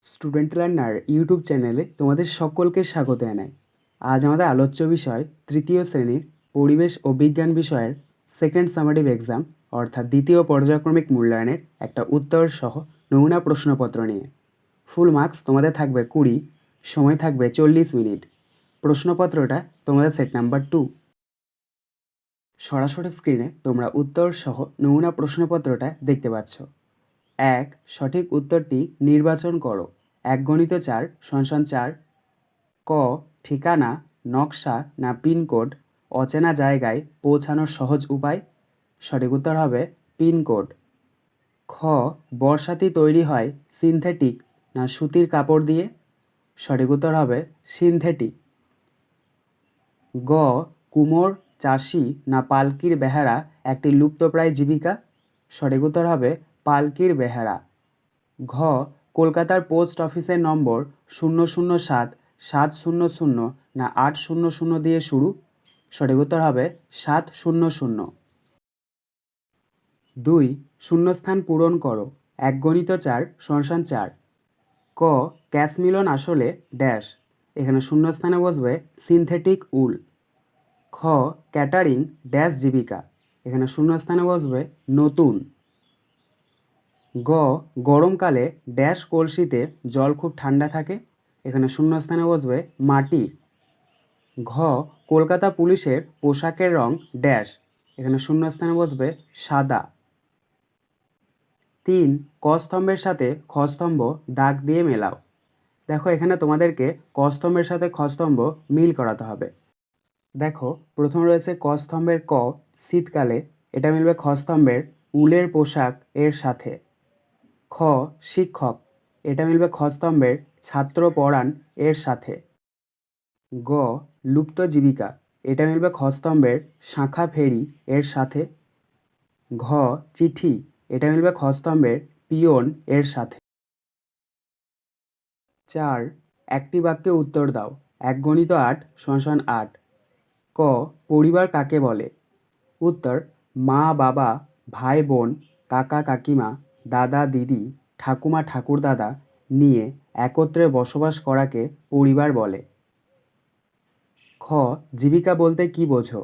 Student learner YouTube চ্যানেলে তোমাদের সকলকে স্বাগত জানাই। আজ আমাদের আলোচ্য বিষয় তৃতীয় শ্রেণীর পরিবেশ ও বিজ্ঞান বিষয়ের সেকেন্ড সামারিভ এক্সাম অর্থাৎ দ্বিতীয় পর্যায়ক্রমিক মূল্যায়নের একটা উত্তর সহ নমুনা প্রশ্নপত্র নিয়ে। ফুল মার্কস তোমাদের থাকবে 20, সময় থাকবে 40 মিনিট। প্রশ্নপত্রটা তোমাদের সেট নাম্বার 2। সরাসরি স্ক্রিনে তোমরা উত্তর সহ নমুনা প্রশ্নপত্রটা দেখতে পাচ্ছ। 1. সঠিক উত্তরটি নির্বাচন করো। 1 × 4 = 4। ক. ঠিকানা, নকশা না পিনকোড অচেনা জায়গায় পৌঁছানোর সহজ উপায়? সঠিক উত্তর হবে পিনকোড। খ. বর্ষাতি তৈরি হয় সিনথেটিক না সুতির কাপড় দিয়ে? সঠিক উত্তর হবে সিনথেটিক। গ. কুমোর, চাষি না পালকির বেহারা একটি লুপ্তপ্রায় জীবিকা? সঠিক উত্তর হবে পালকির বেহারা। ঘ. কলকাতার পোস্ট অফিসের নম্বর 007-700 না 800 দিয়ে শুরু? সঠিক উত্তর হবে 700। 2. শূন্যস্থান পূরণ করো। 1 × 4 = 4। ক. ক্যাশ মিলন আসলে ড্যাশ, এখানে শূন্যস্থানে বসবে সিনথেটিক উল। খ. ক্যাটারিং ড্যাশ জীবিকা, এখানে শূন্যস্থানে বসবে নতুন। গ. গরমকালে ড্যাশ কলসিতে জল খুব ঠান্ডা থাকে, এখানে শূন্যস্থানে বসবে মাটির। ঘ. কলকাতা পুলিশের পোশাকের রং ড্যাশ, এখানে শূন্যস্থানে বসবে সাদা। 3. ক স্তম্ভের সাথে খ স্তম্ভ দাগ দিয়ে মেলাও। দেখো এখানে তোমাদেরকে ক স্তম্ভের সাথে খ স্তম্ভ মিল করাতে হবে। দেখো প্রথম রয়েছে ক স্তম্ভের ক, শীতকালে, এটা মিলবে খ স্তম্ভের উলের পোশাক এর সাথে। খ. শিক্ষক, এটা মিলবে খ স্তম্ভের ছাত্র পড়ান এর সাথে। গ. লুপ্ত জীবিকা, এটা মিলবে খ স্তম্ভের শাঁখা ফেরি এর সাথে। ঘ. চিঠি, এটা মিলবে খ স্তম্ভের পিয়ন এর সাথে। 4. একটি বাক্যে উত্তর দাও। 1 × 8 = 8। ক. পরিবার কাকে বলে? উত্তর: মা বাবা, ভাই বোন, কাকা কাকিমা, দাদা দিদি, ঠাকুমা ঠাকুরদাদা নিয়ে একত্রে বসবাস করাকে পরিবার বলে। খ. জীবিকা বলতে কী বোঝো?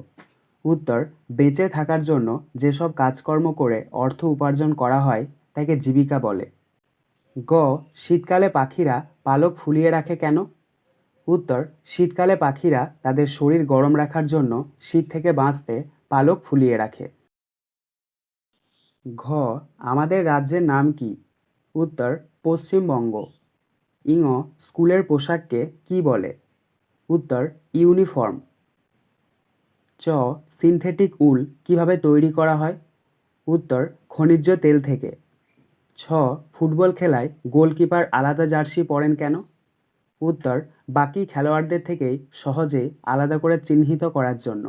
উত্তর: বেঁচে থাকার জন্য যেসব কাজকর্ম করে অর্থ উপার্জন করা হয় তাকে জীবিকা বলে। গ. শীতকালে পাখিরা পালক ফুলিয়ে রাখে কেন? উত্তর: শীতকালে পাখিরা তাদের শরীর গরম রাখার জন্য শীত থেকে বাঁচতে পালক ফুলিয়ে রাখে। ঘ. আমাদের রাজ্যের নাম কি? উত্তর: পশ্চিমবঙ্গ। ইঙ. স্কুলের পোশাককে কী বলে? উত্তর: ইউনিফর্ম। চ. সিনথেটিক উল কিভাবে তৈরি করা হয়? উত্তর: খনিজ তেল থেকে। ছ. ফুটবল খেলায় গোলকিপার আলাদা জার্সি পরেন কেন? উত্তর: বাকি খেলোয়াড়দের থেকেই সহজে আলাদা করে চিহ্নিত করার জন্য।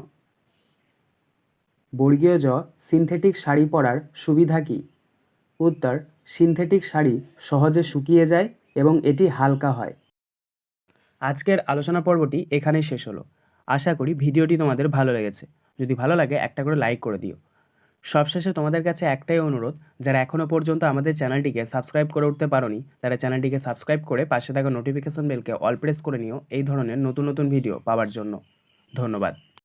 বর্গীয় জ. সিনথেটিক শাড়ি পরার সুবিধা কী? উত্তর: সিনথেটিক শাড়ি সহজে শুকিয়ে যায় এবং এটি হালকা হয়। আজকের আলোচনা পর্বটি এখানেই শেষ হলো। আশা করি ভিডিওটি তোমাদের ভালো লেগেছে। যদি ভালো লাগে একটা করে লাইক করে দিও। সবশেষে তোমাদের কাছে একটাই অনুরোধ, যারা এখনও পর্যন্ত আমাদের চ্যানেলটিকে সাবস্ক্রাইব করে উঠতে পারোনি তারা চ্যানেলটিকে সাবস্ক্রাইব করে পাশে থাকা নোটিফিকেশন বেলকে অল প্রেস করে নিও এই ধরনের নতুন নতুন ভিডিও পাওয়ার জন্য। ধন্যবাদ।